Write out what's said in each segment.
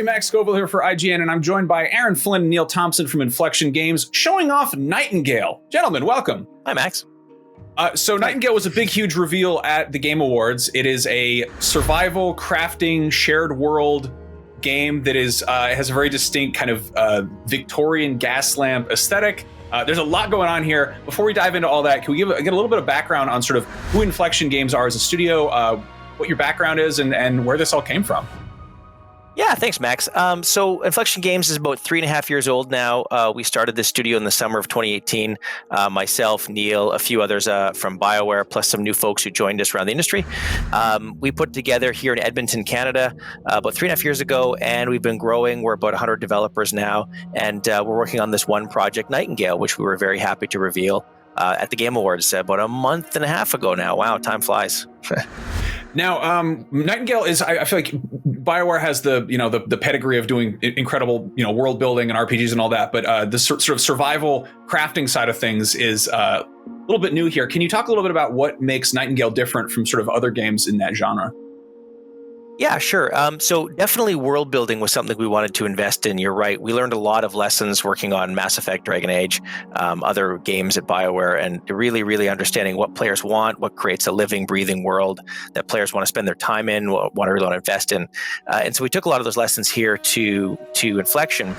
everybody, Max Scoville here for IGN, and I'm joined by Aaryn, Flynn, and Neil Thompson from Inflexion Games, showing off Nightingale. Gentlemen, welcome. Hi, Max. So Nightingale was a big, huge reveal at the Game Awards. It is a survival, crafting, shared world game that is has a very distinct kind of Victorian gas lamp aesthetic. There's a lot going on here. Before we dive into all that, can we get a little bit of background on sort of who Inflexion Games are as a studio, what your background is, and where this all came from? Yeah, thanks, Max. So Inflexion Games is about 3.5 years old now. We started this studio in the summer of 2018. Myself, Neil, a few others from BioWare, plus some new folks who joined us around the industry. We put together here in Edmonton, Canada, about 3.5 years ago, and we've been growing. We're about 100 developers now, and we're working on this one project, Nightingale, which we were very happy to reveal at the Game Awards about a month and a half ago now. Wow, time flies. Now, Nightingale is, I feel like BioWare has the pedigree of doing incredible, world building and RPGs and all that. But the sort of survival crafting side of things is a little bit new here. Can you talk a little bit about what makes Nightingale different from sort of other games in that genre? Yeah, sure. So definitely world building was something we wanted to invest in. You're right. We learned a lot of lessons working on Mass Effect, Dragon Age, other games at BioWare, and really understanding what players want, what creates a living, breathing world that players want to spend their time in, want to invest in. And so we took a lot of those lessons here to Inflexion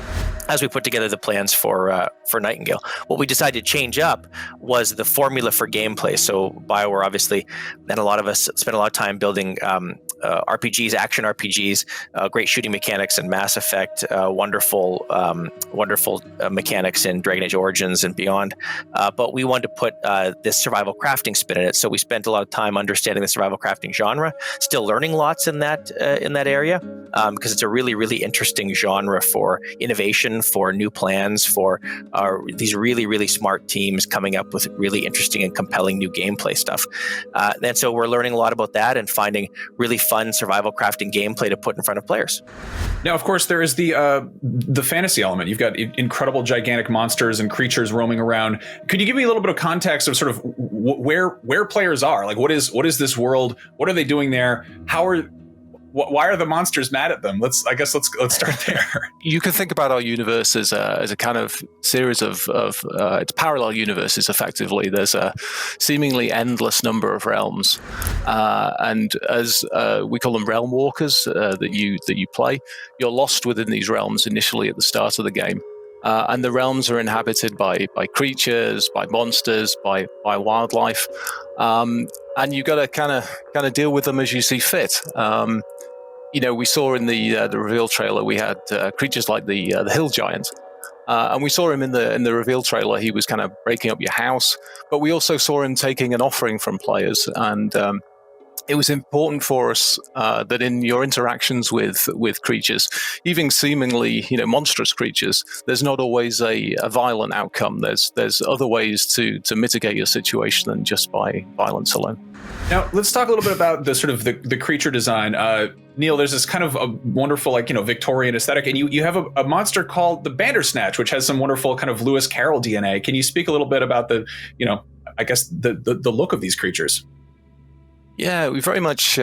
as we put together the plans for Nightingale. What we decided to change up was the formula for gameplay. So BioWare, obviously, and a lot of us spent a lot of time building RPGs, action RPGs, great shooting mechanics in Mass Effect, wonderful mechanics in Dragon Age Origins and beyond. But we wanted to put this survival crafting spin in it. So we spent a lot of time understanding the survival crafting genre, still learning lots in that area, because it's a really interesting genre for innovation, for new plans, for these really smart teams coming up with really interesting and compelling new gameplay stuff. And so we're learning a lot about that and finding really fun survival crafting gameplay to put in front of players. Now, of course, there is the fantasy element. You've got incredible gigantic monsters and creatures roaming around. Could you give me a little bit of context of sort of where players are? Like, what is this world? What are they doing there? Why are the monsters mad at them? Let's start there. You can think about our universe as a kind of series of it's parallel universes. Effectively, there's a seemingly endless number of realms, and as we call them, Realmwalkers that you play. You're lost within these realms initially at the start of the game. And the realms are inhabited by creatures, by monsters, by wildlife, and you got to kind of deal with them as you see fit. We saw in the reveal trailer we had creatures like the hill giant, and we saw him in the reveal trailer. He was kind of breaking up your house, but we also saw him taking an offering from players, and it was important for us that in your interactions with creatures, even seemingly monstrous creatures, there's not always a violent outcome. There's other ways to mitigate your situation than just by violence alone. Now, let's talk a little bit about the sort of the creature design. Neil, there's this kind of a wonderful Victorian aesthetic, and you have a monster called the Bandersnatch, which has some wonderful kind of Lewis Carroll DNA. Can you speak a little bit about the look of these creatures? Yeah, we very much,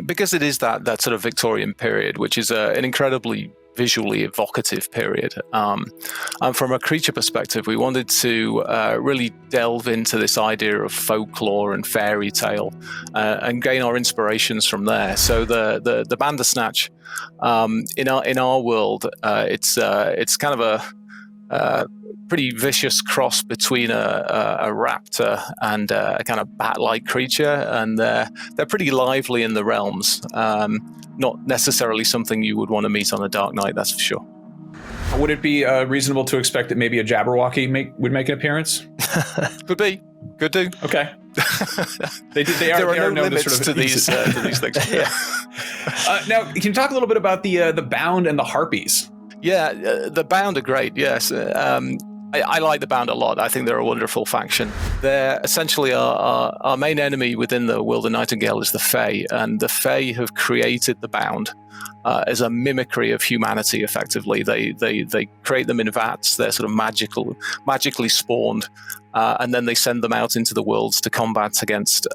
because it is that sort of Victorian period, which is an incredibly visually evocative period. And from a creature perspective, we wanted to really delve into this idea of folklore and fairy tale and gain our inspirations from there. So the Bandersnatch in our world, it's kind of a pretty vicious cross between a raptor and a kind of bat-like creature, and they're pretty lively in the realms. Not necessarily something you would want to meet on a dark night, that's for sure. Would it be reasonable to expect that maybe a Jabberwocky would make an appearance? Could be. Could do. Okay. There are no limits to these things. Yeah. Now, can you talk a little bit about the Bound and the Harpies? Yeah, the Bound are great, yes. I like the Bound a lot. I think they're a wonderful faction. They're essentially our main enemy within the world of Nightingale is the Fae, and the Fae have created the Bound as a mimicry of humanity, effectively. They create them in vats. They're sort of magically spawned, and then they send them out into the world to combat against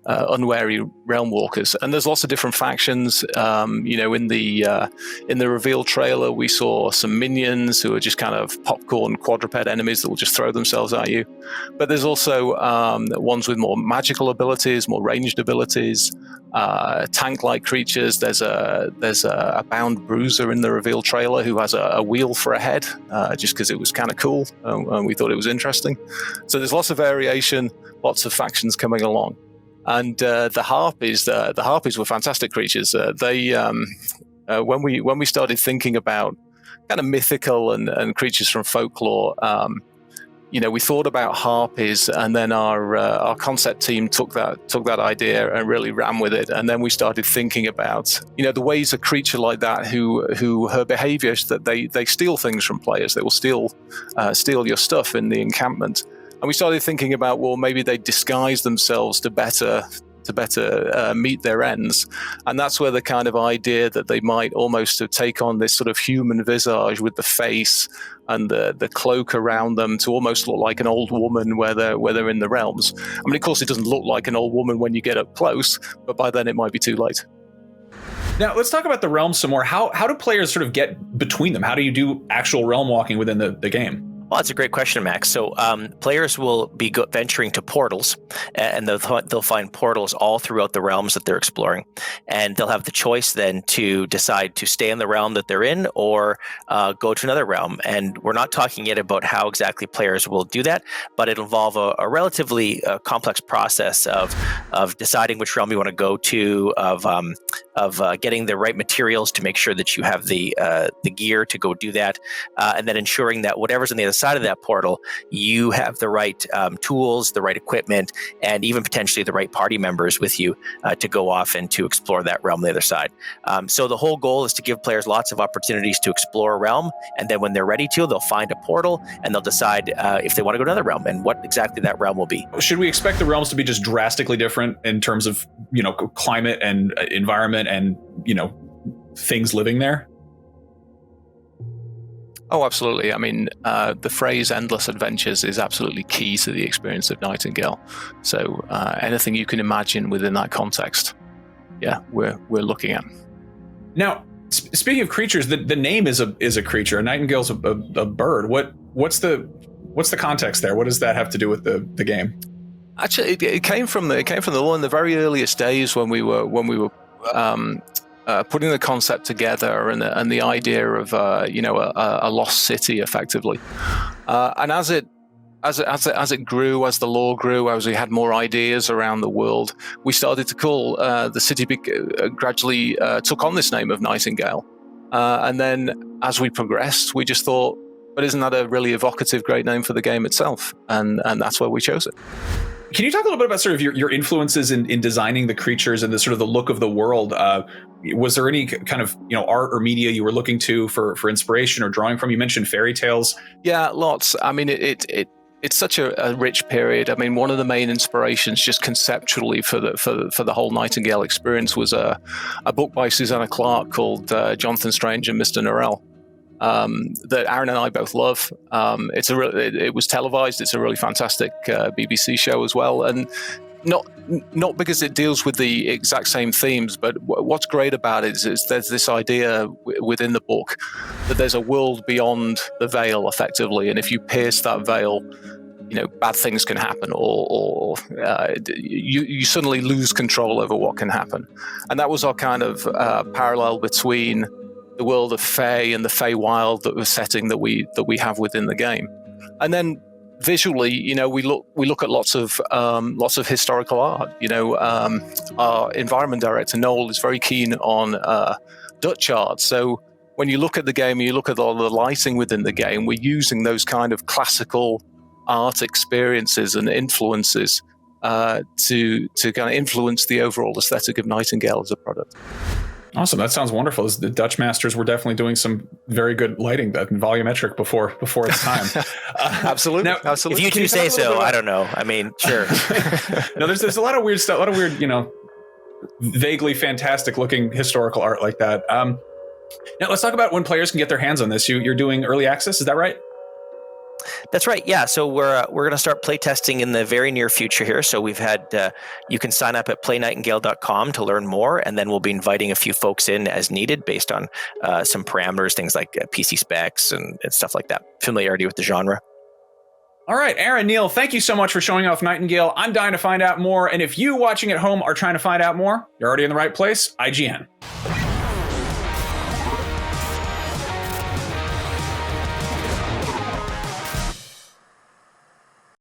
unwary Realmwalkers. And there's lots of different factions. In the reveal trailer, we saw some minions who are just kind of popcorn quadruped enemies that will just throw themselves at you. But there's also ones with more magical abilities, more ranged abilities, tank-like creatures. There's a bound bruiser in the reveal trailer who has a wheel for a head, just because it was kind of cool, and we thought it was interesting. So there's lots of variation, lots of factions coming along. And the harpies were fantastic creatures. When we started thinking about kind of mythical and creatures from folklore, we thought about harpies, and then our concept team took that idea and really ran with it. And then we started thinking about the ways a creature like that, who her behaviour is that they steal things from players. They will steal your stuff in the encampment. And we started thinking about, well, maybe they disguise themselves to better meet their ends. And that's where the kind of idea that they might almost take on this sort of human visage with the face and the cloak around them to almost look like an old woman where they're in the realms. I mean, of course, it doesn't look like an old woman when you get up close, but by then it might be too late. Now, let's talk about the realms some more. How do players sort of get between them? How do you do actual realm walking within the game? Well, that's a great question, Max. So players will be venturing to portals, and they'll find portals all throughout the realms that they're exploring. And they'll have the choice then to decide to stay in the realm that they're in or go to another realm. And we're not talking yet about how exactly players will do that, but it'll involve a relatively complex process of deciding which realm you want to go to, of getting the right materials to make sure that you have the gear to go do that, and then ensuring that whatever's on the other side of that portal, you have the right tools, the right equipment, and even potentially the right party members with you to go off and to explore that realm on the other side. So the whole goal is to give players lots of opportunities to explore a realm, and then when they're ready to, they'll find a portal and they'll decide if they want to go to another realm and what exactly that realm will be. Should we expect the realms to be just drastically different in terms of climate and environment and things living there? Oh, absolutely. I mean, the phrase endless adventures is absolutely key to the experience of Nightingale. So anything you can imagine within that context, we're looking at. Now, speaking of creatures, the name is a creature. A nightingale's a bird. What's the context there? What does that have to do with the game? Actually, it came from one of the very earliest days when we were putting the concept together and the idea of a lost city, effectively, and as it grew, as the lore grew, as we had more ideas around the world, we started to call the city gradually took on this name of Nightingale, and then as we progressed, we just thought, but isn't that a really evocative, great name for the game itself? And that's why we chose it. Can you talk a little bit about sort of your influences in designing the creatures and the sort of the look of the world? Was there any kind of art or media you were looking to for inspiration or drawing from? You mentioned fairy tales. Yeah, lots. I mean, it's such a rich period. I mean, one of the main inspirations, just conceptually, for the whole Nightingale experience was a book by Susanna Clarke called Jonathan Strange and Mr. Norrell. That Aaryn and I both love. It was televised. It's a really fantastic BBC show as well, and not because it deals with the exact same themes, but what's great about it is there's this idea within the book that there's a world beyond the veil, effectively, and if you pierce that veil, bad things can happen, or you suddenly lose control over what can happen, and that was our kind of parallel between the world of Fae and the Feywild setting that we have within the game. And then visually, we look at lots of historical art. Our environment director Noel is very keen on Dutch art. So when you look at the game and you look at all the lighting within the game, we're using those kind of classical art experiences and influences to kind of influence the overall aesthetic of Nightingale as a product. Awesome. That sounds wonderful. The Dutch masters were definitely doing some very good lighting, that volumetric before its time. Absolutely. Now, absolutely. If you two say so, I don't know. I mean, sure. No, there's a lot of weird stuff, a lot of weird, vaguely fantastic looking historical art like that. Now let's talk about when players can get their hands on this. You're doing early access, is that right? That's right. Yeah. So we're going to start playtesting in the very near future here. So we've had you can sign up at playnightingale.com to learn more, and then we'll be inviting a few folks in as needed based on some parameters, things like PC specs and stuff like that. Familiarity with the genre. All right, Aaryn, Neil, thank you so much for showing off Nightingale. I'm dying to find out more, and if you watching at home are trying to find out more, you're already in the right place. IGN.